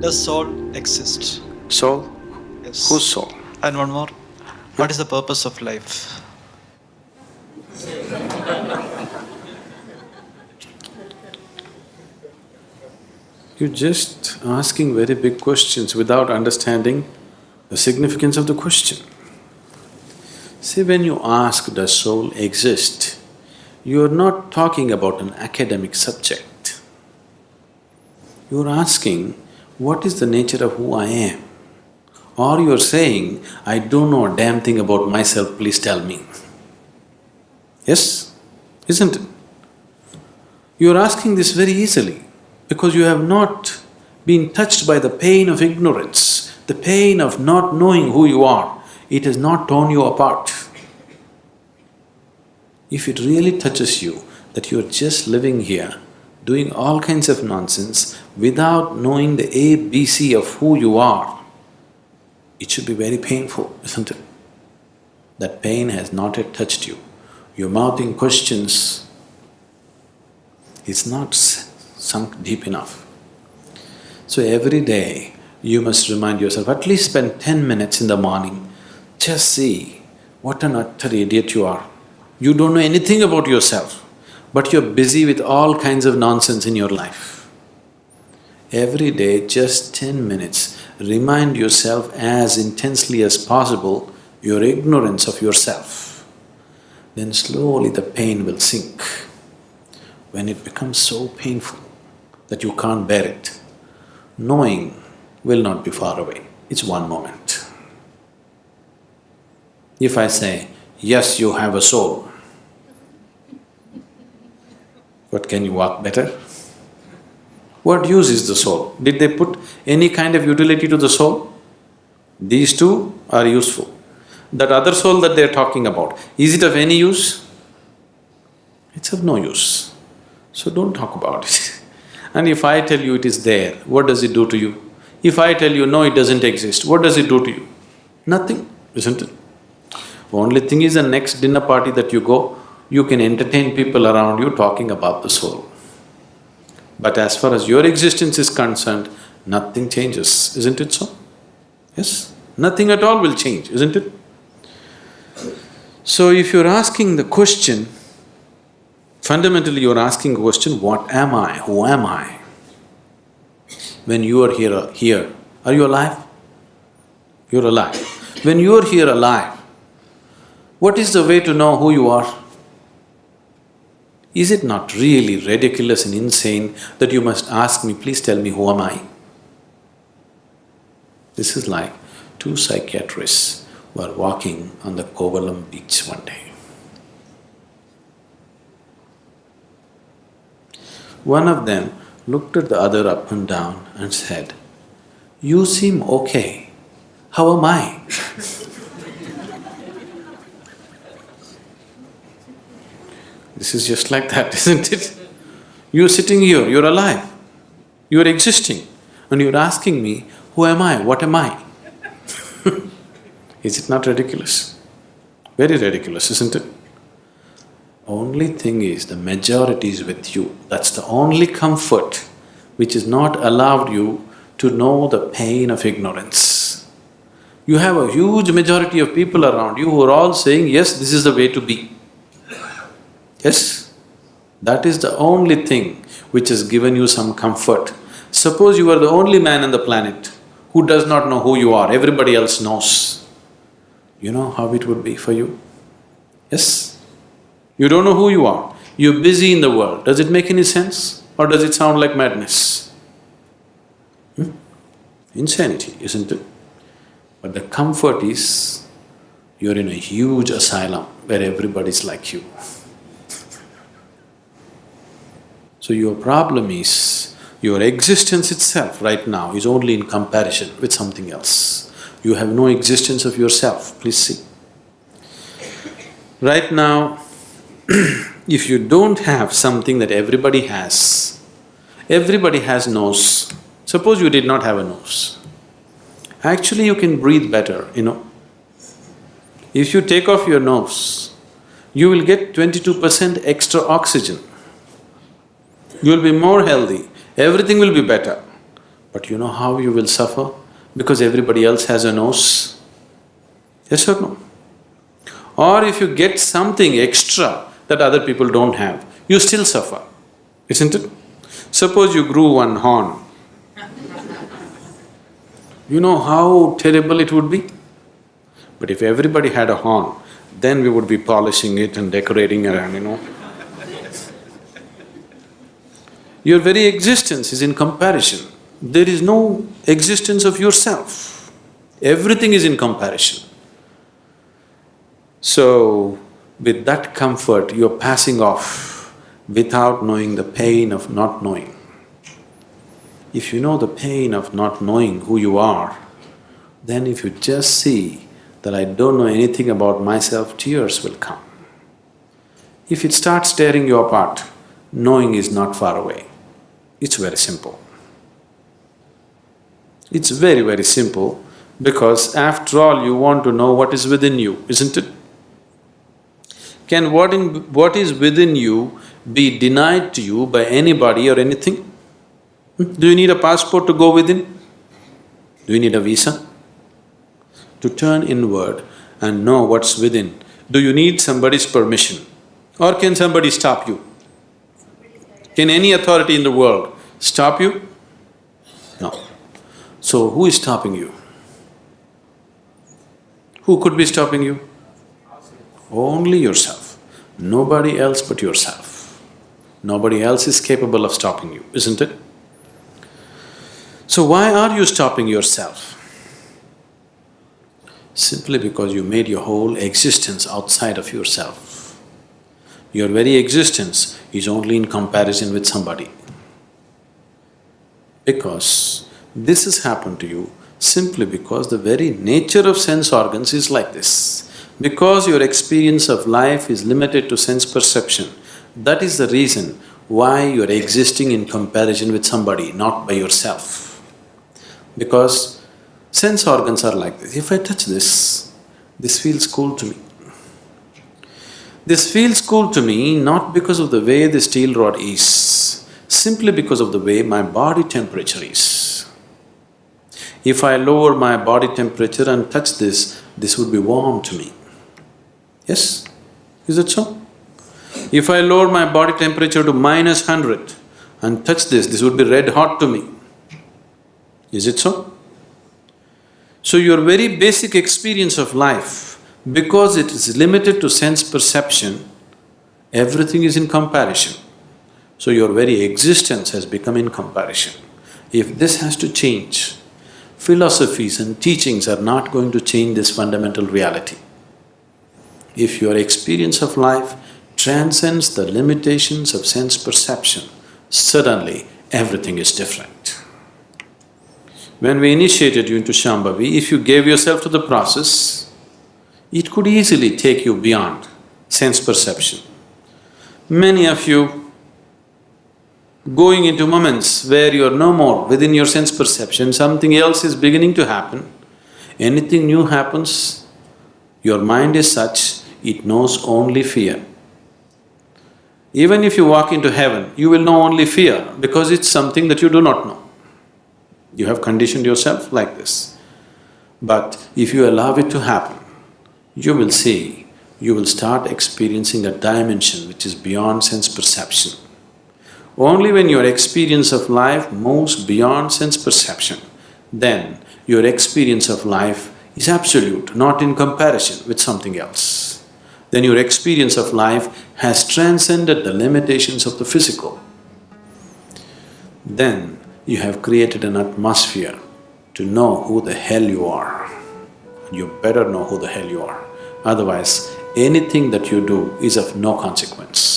Does soul exist? Soul? Yes. Whose soul? And one more. What is the purpose of life? You're just asking very big questions without understanding the significance of the question. See, when you ask, does soul exist, you're not talking about an academic subject. You're asking, what is the nature of who I am? Or you're saying, I don't know a damn thing about myself, please tell me. Yes? Isn't it? You're asking this very easily because you have not been touched by the pain of ignorance, the pain of not knowing who you are. It has not torn you apart. If it really touches you that you're just living here, doing all kinds of nonsense without knowing the ABC of who you are, it should be very painful, isn't it? That pain has not yet touched you. You're mouthing questions, it's not sunk deep enough. So every day you must remind yourself, at least spend 10 minutes in the morning, just see what an utter idiot you are. You don't know anything about yourself, but you're busy with all kinds of nonsense in your life. Every day, just 10 minutes, remind yourself as intensely as possible your ignorance of yourself. Then slowly the pain will sink. When it becomes so painful that you can't bear it, knowing will not be far away, it's one moment. If I say, yes, you have a soul, but can you walk better? What use is the soul? Did they put any kind of utility to the soul? These two are useful. That other soul that they're talking about, is it of any use? It's of no use. So don't talk about it. And if I tell you it is there, what does it do to you? If I tell you, no, it doesn't exist, what does it do to you? Nothing, isn't it? Only thing is, the next dinner party that you go, you can entertain people around you talking about the soul. But as far as your existence is concerned, nothing changes, isn't it so? Yes? Nothing at all will change, isn't it? So if you're asking the question, fundamentally you're asking the question, what am I? Who am I? When you are here, are you alive? You're alive. When you're here alive, what is the way to know who you are? Is it not really ridiculous and insane that you must ask me, please tell me who am I? This is like two psychiatrists were walking on the Kovalam beach one day. One of them looked at the other up and down and said, "You seem okay, how am I?" This is just like that, isn't it? You're sitting here, you're alive, you're existing, and you're asking me, who am I, what am I? Is it not ridiculous? Very ridiculous, isn't it? Only thing is, the majority is with you. That's the only comfort which is not allowed you to know the pain of ignorance. You have a huge majority of people around you who are all saying, yes, this is the way to be. Yes? That is the only thing which has given you some comfort. Suppose you are the only man on the planet who does not know who you are, everybody else knows. You know how it would be for you? Yes? You don't know who you are, you're busy in the world. Does it make any sense? Or does it sound like madness? Insanity, isn't it? But the comfort is, you're in a huge asylum where everybody's like you. So your problem is, your existence itself right now is only in comparison with something else. You have no existence of yourself, please see. Right now, if you don't have something that everybody has nose. Suppose you did not have a nose. Actually, you can breathe better, you know. If you take off your nose, you will get 22% extra oxygen. You will be more healthy, everything will be better. But you know how you will suffer? Because everybody else has a nose. Yes or no? Or if you get something extra that other people don't have, you still suffer, isn't it? Suppose you grew one horn. You know how terrible it would be? But if everybody had a horn, then we would be polishing it and decorating around, Your very existence is in comparison. There is no existence of yourself. Everything is in comparison. So, with that comfort, you're passing off without knowing the pain of not knowing. If you know the pain of not knowing who you are, then if you just see that I don't know anything about myself, tears will come. If it starts tearing you apart, knowing is not far away. It's very simple. It's very, very simple because after all you want to know what is within you, isn't it? Can what is within you be denied to you by anybody or anything? Do you need a passport to go within? Do you need a visa? To turn inward and know what's within, do you need somebody's permission? Or can somebody stop you? Can any authority in the world stop you? No. So who is stopping you? Who could be stopping you? Only yourself. Nobody else but yourself. Nobody else is capable of stopping you, isn't it? So why are you stopping yourself? Simply because you made your whole existence outside of yourself. Your very existence is only in comparison with somebody. Because this has happened to you simply because the very nature of sense organs is like this. Because your experience of life is limited to sense perception, that is the reason why you are existing in comparison with somebody, not by yourself. Because sense organs are like this. If I touch this feels cool to me. This feels cool to me not because of the way the steel rod is, simply because of the way my body temperature is. If I lower my body temperature and touch this would be warm to me. Yes? Is it so? If I lower my body temperature to -100 and touch this would be red hot to me. Is it so? So your very basic experience of life, because it is limited to sense perception, everything is in comparison. So your very existence has become in comparison. If this has to change, philosophies and teachings are not going to change this fundamental reality. If your experience of life transcends the limitations of sense perception, suddenly everything is different. When we initiated you into Shambhavi, if you gave yourself to the process, it could easily take you beyond sense perception. Many of you going into moments where you're no more within your sense perception, something else is beginning to happen. Anything new happens, your mind is such, it knows only fear. Even if you walk into heaven, you will know only fear because it's something that you do not know. You have conditioned yourself like this. But if you allow it to happen, you will see, you will start experiencing a dimension which is beyond sense perception. Only when your experience of life moves beyond sense perception, then your experience of life is absolute, not in comparison with something else. Then your experience of life has transcended the limitations of the physical. Then you have created an atmosphere to know who the hell you are. You better know who the hell you are. Otherwise, anything that you do is of no consequence.